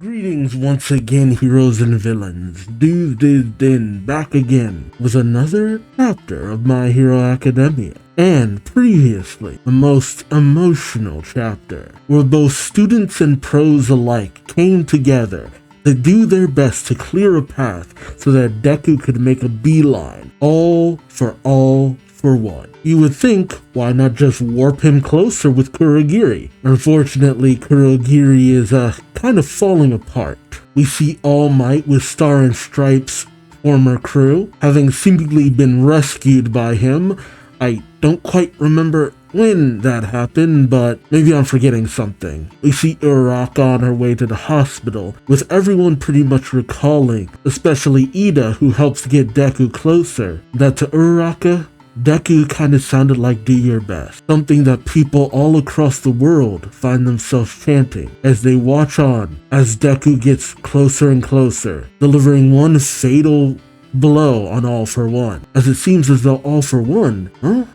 Greetings once again, heroes and villains. Duuz-Diz-Din back again with another chapter of My Hero Academia. And previously, the most emotional chapter, where both students and pros alike came together to do their best to clear a path so that Deku could make a beeline, all for one. You would think, why not just warp him closer with Kurogiri? Unfortunately, Kurogiri is kind of falling apart. We see All Might with Star and Stripes' former crew, having seemingly been rescued by him. I don't quite remember when that happened, but maybe I'm forgetting something. We see Uraraka on her way to the hospital, with everyone pretty much recalling, especially Ida, who helps get Deku closer, that to Uraraka, Deku kinda sounded like "do your best," something that people all across the world find themselves chanting as they watch on as Deku gets closer and closer, delivering one fatal blow on All For One, as it seems as though All For One,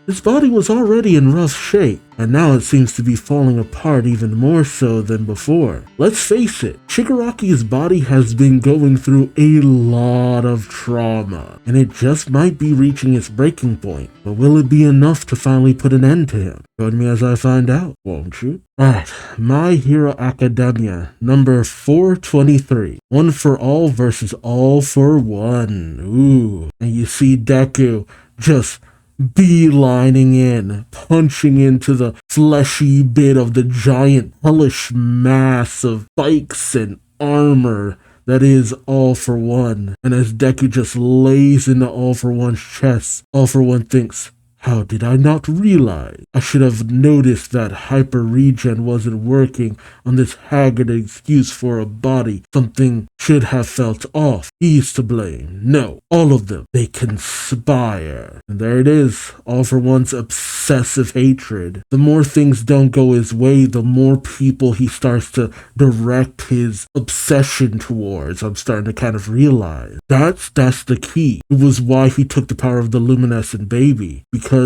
his body was already in rough shape, and now it seems to be falling apart even more so than before. Let's face it, Shigaraki's body has been going through a lot of trauma, and it just might be reaching its breaking point, but will it be enough to finally put an end to him? Join me as I find out, won't you? Alright, My Hero Academia, number 423. One for All versus All for One. Ooh, and you see Deku just beelining in, punching into the fleshy bit of the giant hellish mass of spikes and armor that is All For One. And as Deku just lays into All For One's chest, All For One thinks, how did I not realize? I should have noticed that hyper regen wasn't working on this haggard excuse for a body. Something should have felt off. He's to blame. No, all of them. They conspire. And there it is. All For One's obsessive hatred. The more things don't go his way, the more people he starts to direct his obsession towards. I'm starting to kind of realize. That's the key. It was why he took the power of the luminescent baby. Because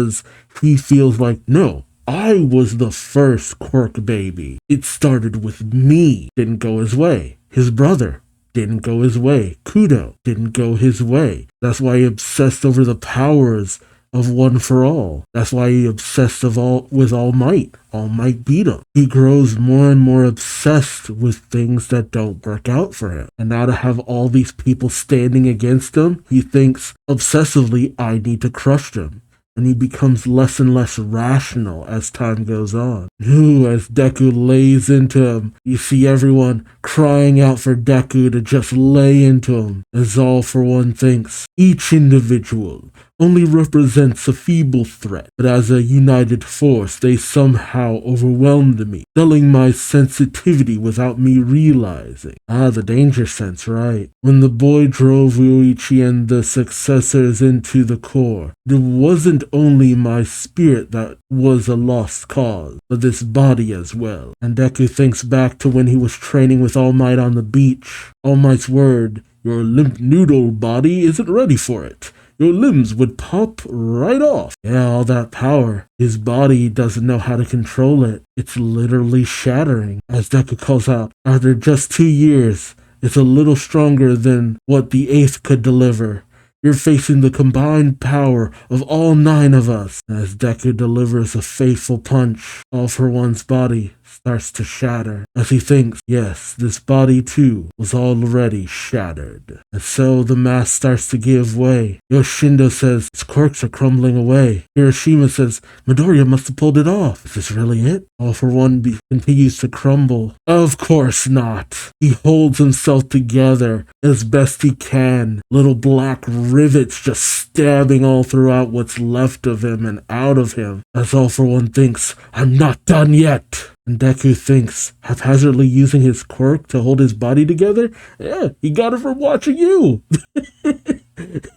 he feels like, no, I was the first Quirk baby. It started with me. Didn't go his way. His brother didn't go his way. Kudo didn't go his way. That's why he obsessed over the powers of One For All. That's why he obsessed with All Might. All Might beat him. He grows more and more obsessed with things that don't work out for him. And now to have all these people standing against him, he thinks obsessively, I need to crush them. And he becomes less and less rational as time goes on. Ooh, as Deku lays into him, you see everyone crying out for Deku to just lay into him, as All For One thinks each individual only represents a feeble threat, but as a united force, they somehow overwhelmed me, dulling my sensitivity without me realizing. The danger sense, right? When the boy drove Uichi and the successors into the core, it wasn't only my spirit that was a lost cause, but this body as well. And Deku thinks back to when he was training with All Might on the beach. All Might's word, your limp noodle body isn't ready for it. Your limbs would pop right off. Yeah, all that power. His body doesn't know how to control it. It's literally shattering. As Deku calls out, after just 2 years, it's a little stronger than what the 8th could deliver. You're facing the combined power of all 9 of us. As Deku delivers a fateful punch, All For One's body starts to shatter. As he thinks, yes, this body too was already shattered. And so the mass starts to give way. Yoshindo says, his quirks are crumbling away. Hiroshima says, Midoriya must have pulled it off. Is this really it? All For One continues to crumble. Of course not. He holds himself together as best he can. Little black rivets just stabbing all throughout what's left of him and out of him. As All For One thinks, I'm not done yet. And Deku thinks, haphazardly using his quirk to hold his body together? Yeah, he got it from watching you.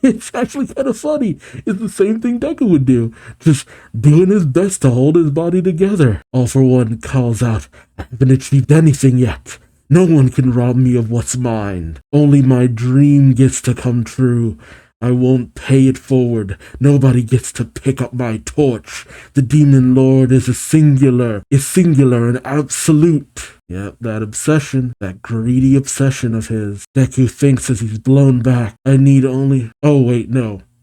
It's actually kind of funny. It's the same thing Deku would do. Just doing his best to hold his body together. All For One calls out, I haven't achieved anything yet. No one can rob me of what's mine. Only my dream gets to come true. I won't pay it forward. Nobody gets to pick up my torch. The Demon Lord is singular and absolute. Yep, that obsession, that greedy obsession of his. Deku thinks as he's blown back.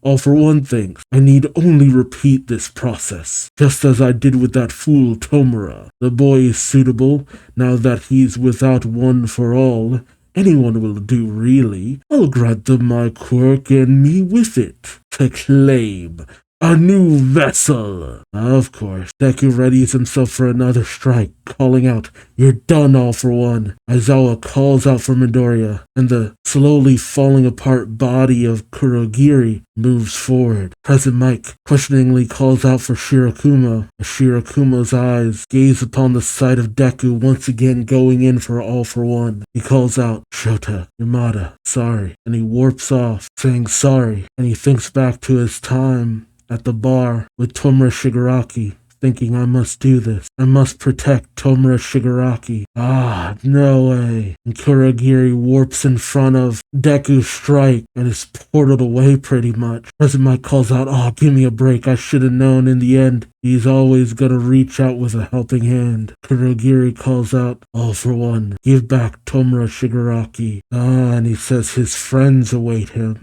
All for one thinks, I need only repeat this process, just as I did with that fool Tomura. The boy is suitable, now that he's without one for all. Anyone will do, really. I'll grant them my quirk and me with it, to claim a new vessel. Of course, Deku readies himself for another strike, calling out, "You're done, all for one." Aizawa calls out for Midoriya, and the slowly falling apart body of Kurogiri moves forward. President Mike questioningly calls out for Shirokuma, as Shirokuma's eyes gaze upon the sight of Deku once again going in for all for one. He calls out, "Shota, Yamada, sorry," and he warps off, saying sorry, and he thinks back to his time at the bar with Tomura Shigaraki, thinking, I must do this. I must protect Tomura Shigaraki. Ah, no way. And Kurogiri warps in front of Deku's strike and is portaled away pretty much. President Mike calls out, "Oh, give me a break. I should have known in the end. He's always gonna reach out with a helping hand." Kurogiri calls out, "All for one. Give back Tomura Shigaraki." And he says his friends await him.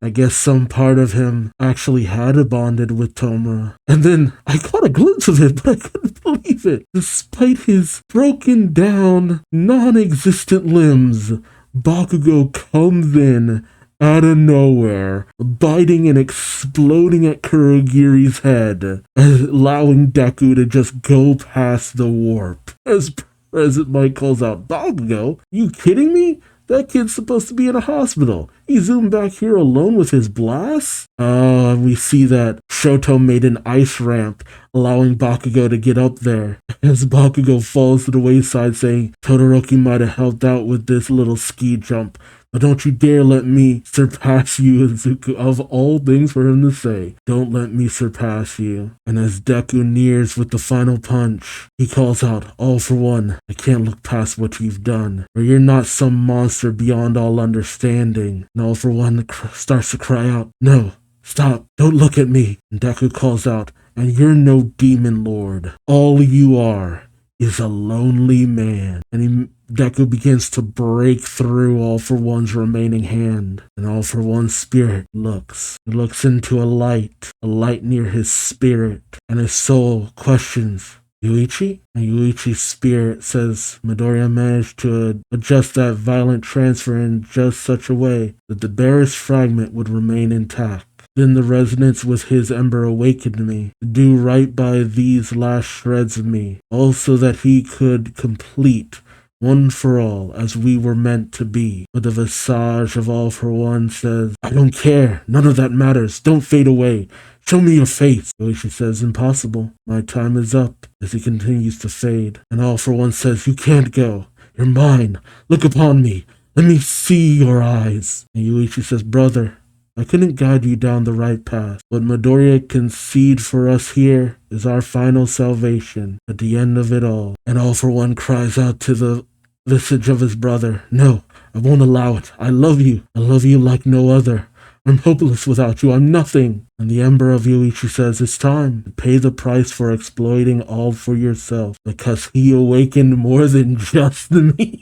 I guess some part of him actually had bonded with Tomura. And then I caught a glimpse of it, but I couldn't believe it. Despite his broken down, non-existent limbs, Bakugo comes in out of nowhere, biting and exploding at Kurogiri's head, allowing Deku to just go past the warp. As President Mike calls out, "Bakugo? You kidding me? That kid's supposed to be in a hospital. He zoomed back here alone with his blast?" And we see that Shoto made an ice ramp, allowing Bakugo to get up there. As Bakugo falls to the wayside, saying, "Todoroki might have helped out with this little ski jump, but don't you dare let me surpass you, Izuku." Of all things for him to say, "Don't let me surpass you." And as Deku nears with the final punch, he calls out, "All for one, I can't look past what you've done, or you're not some monster beyond all understanding." And All for One starts to cry out, "No, stop, don't look at me." And Deku calls out, "And you're no demon lord. All you are is a lonely man." And Deku begins to break through All for One's remaining hand, and All for One's spirit looks. He looks into a light near his spirit, and his soul questions, "Yuichi?" And Yuichi's spirit says Midoriya managed to adjust that violent transfer in just such a way that the barest fragment would remain intact. Then the resonance with his ember awakened me to do right by these last shreds of me, also that he could complete one for all, as we were meant to be. But the visage of All for One says, "I don't care. None of that matters. Don't fade away. Show me your face." Yoichi says, "Impossible. My time is up," as he continues to fade. And All for One says, "You can't go. You're mine. Look upon me. Let me see your eyes." And Yuichi says, "Brother, I couldn't guide you down the right path. What Midoriya concede for us here is our final salvation at the end of it all." And All for One cries out to the visage of his brother, "No, I won't allow it. I love you. I love you like no other. I'm hopeless without you. I'm nothing." And the ember of Yuichi says, "It's time to pay the price for exploiting all for yourself, because he awakened more than just me."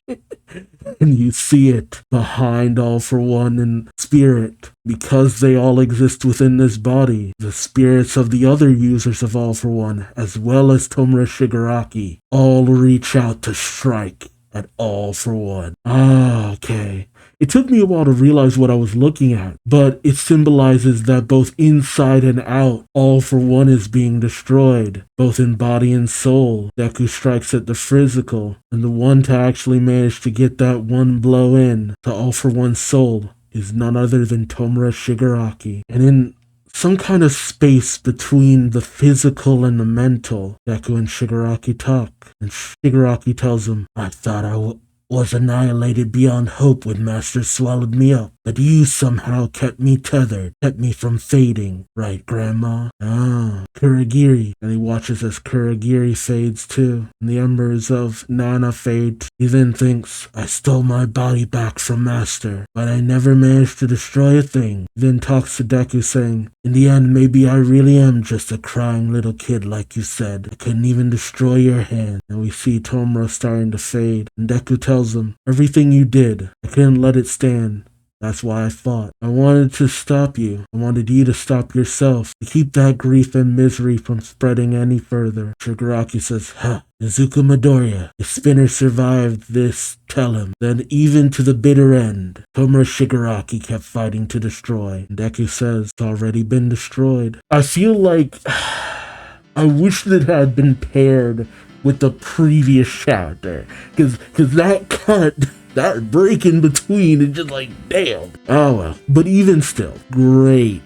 And you see it behind All for One in spirit, because they all exist within this body. The spirits of the other users of All for One, as well as Tomura Shigaraki, all reach out to strike at All for One. Okay. It took me a while to realize what I was looking at, but it symbolizes that both inside and out, All for One is being destroyed, both in body and soul. Deku strikes at the physical, and the one to actually manage to get that one blow in to All for One's soul is none other than Tomura Shigaraki. And in some kind of space between the physical and the mental, Deku and Shigaraki talk, and Shigaraki tells him, "I thought I was annihilated beyond hope when Master swallowed me up. but you somehow kept me tethered, kept me from fading, right, Grandma? Ah, Kurogiri. And he watches as Kurogiri fades too, and the embers of Nana fade. He then thinks, I stole my body back from Master, but I never managed to destroy a thing. He then talks to Deku saying, in the end, maybe I really am just a crying little kid like you said. I couldn't even destroy your hand. And we see Tomura starting to fade, and Deku tells him, everything you did, I couldn't let it stand. That's why I fought. I wanted to stop you. I wanted you to stop yourself, to keep that grief and misery from spreading any further. Shigaraki says, Izuku Midoriya, if Spinner survived this, tell him. Then even to the bitter end, Tomura Shigaraki kept fighting to destroy. And Deku says, it's already been destroyed. I feel like I wish that had been paired with the previous chapter. Because that cut... that break in between is just like, damn. Oh well. But even still, great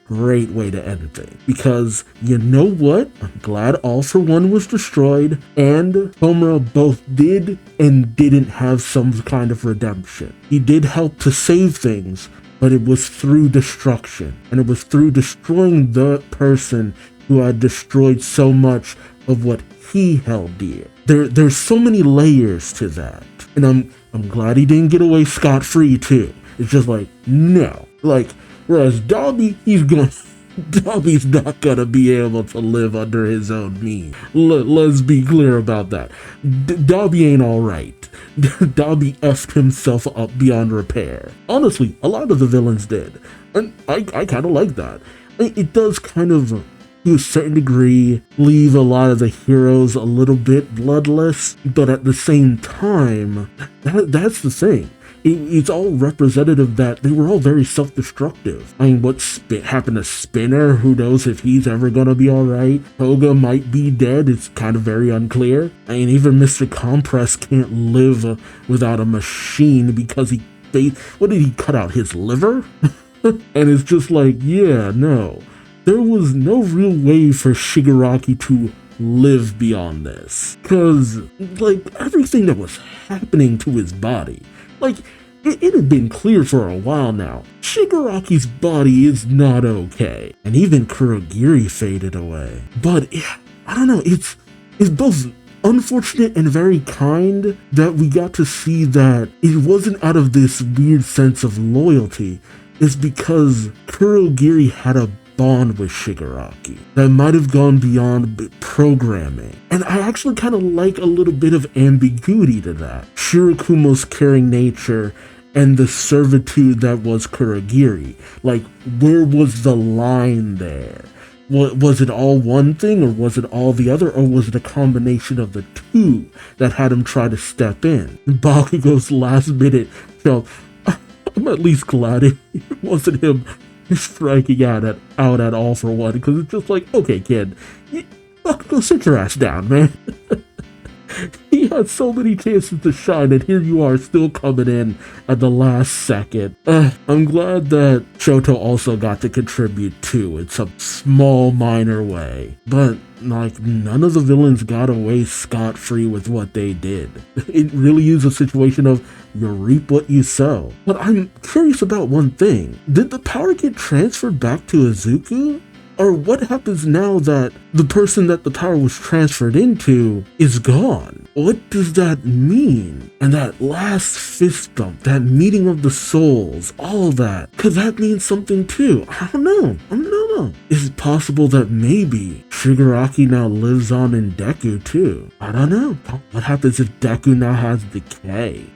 way to end things. Because you know what? I'm glad All for One was destroyed, and Tomura both did and didn't have some kind of redemption. He did help to save things, but it was through destruction. And it was through destroying the person who had destroyed so much of what he held dear. There's so many layers to that. And I'm glad he didn't get away scot-free too. It's just like, no. Like, whereas Dobby, Dobby's not gonna be able to live under his own means. Let's be clear about that. Dobby ain't alright. Dobby effed himself up beyond repair. Honestly, a lot of the villains did. And I kind of like that. It does kind of, to a certain degree, leave a lot of the heroes a little bit bloodless, but at the same time, that's the thing. It's all representative that they were all very self-destructive. I mean, what happened to Spinner? Who knows if he's ever gonna be alright? Toga might be dead, it's kind of very unclear. I mean, even Mr. Compress can't live without a machine because what did he cut out, his liver? And it's just like, yeah, no. There was no real way for Shigaraki to live beyond this. Because, like, everything that was happening to his body, like, it had been clear for a while now. Shigaraki's body is not okay. And even Kurogiri faded away. But, I don't know, it's both unfortunate and very kind that we got to see that it wasn't out of this weird sense of loyalty. It's because Kurogiri had a bond with Shigaraki that might have gone beyond programming. And I actually kind of like a little bit of ambiguity to that. Shirakumo's caring nature and the servitude that was Kurogiri. Like, where was the line there? Was it all one thing, or was it all the other, or was it a combination of the two that had him try to step in? And Bakugo's last minute, so I'm at least glad it wasn't him striking out at All for One, because it's just like, okay, kid, go sit your ass down, man. He had so many chances to shine, and here you are still coming in at the last second. I'm glad that Shoto also got to contribute too in some small, minor way. But, like, none of the villains got away scot-free with what they did. It really is a situation of you reap what you sow. But I'm curious about one thing. Did the power get transferred back to Izuku? Or what happens now that the person that the power was transferred into is gone? What does that mean? And that last fist bump, that meeting of the souls, all that, could that mean something too? I don't know. Is it possible that maybe Shigaraki now lives on in Deku too? I don't know. What happens if Deku now has decay?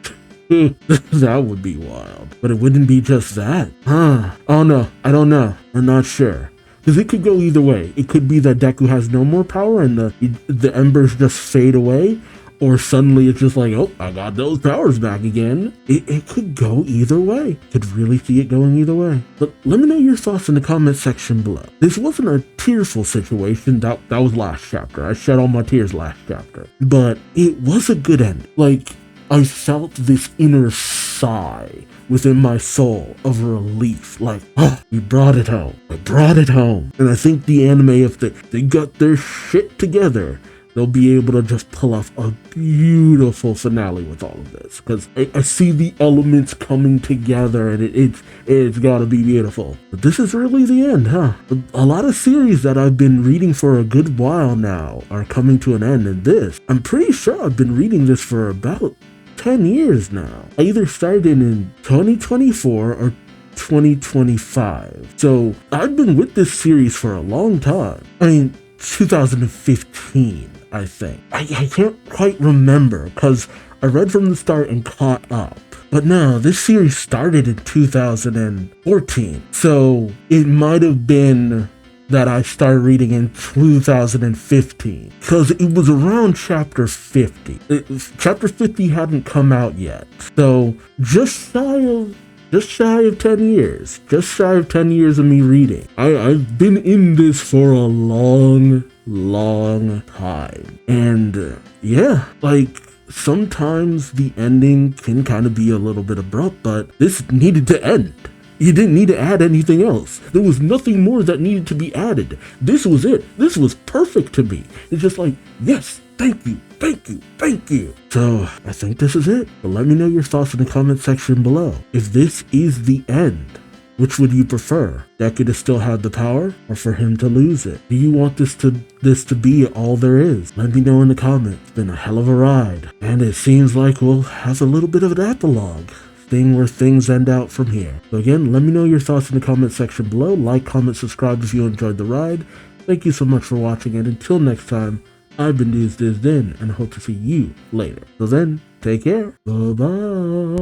That would be wild. But it wouldn't be just that. Oh no, I don't know. I'm not sure. Because it could go either way. It could be that Deku has no more power and the embers just fade away. Or suddenly it's just like, oh, I got those powers back again. It could go either way. Could really see it going either way. But let me know your thoughts in the comment section below. This wasn't a tearful situation. That was last chapter. I shed all my tears last chapter. But it was a good end. Like, I felt this inner sigh within my soul of relief. Like, oh, we brought it home. I brought it home. And I think the anime, if they got their shit together, they'll be able to just pull off a beautiful finale with all of this, because I see the elements coming together, and it's gotta be beautiful. But this is really the end, huh? A lot of series that I've been reading for a good while now are coming to an end, and this, I'm pretty sure I've been reading this for about 10 years now. I either started in 2024 or 2025. So I've been with this series for a long time. I mean, 2015, I think. I can't quite remember because I read from the start and caught up. But no, this series started in 2014. So it might have been that I started reading in 2015 because it was around chapter 50. Chapter 50 hadn't come out yet. So just shy of 10 years. Just shy of 10 years of me reading. I've been in this for a long time. And yeah, like sometimes the ending can kind of be a little bit abrupt, but this needed to end. You didn't need to add anything else. There was nothing more that needed to be added. This was it. This was perfect to me. It's just like, yes, thank you. So, I think this is it. But let me know your thoughts in the comment section below. If this is the end, which would you prefer? Deku to still have the power, or for him to lose it? Do you want this to be all there is? Let me know in the comments. It's been a hell of a ride. And it seems like we'll have a little bit of an epilogue thing where things end out from here. So again, let me know your thoughts in the comment section below. Like, comment, subscribe if you enjoyed the ride. Thank you so much for watching, and until next time, I've been Duuz-Diz-Din, and hope to see you later. Till then, take care. Bye-bye.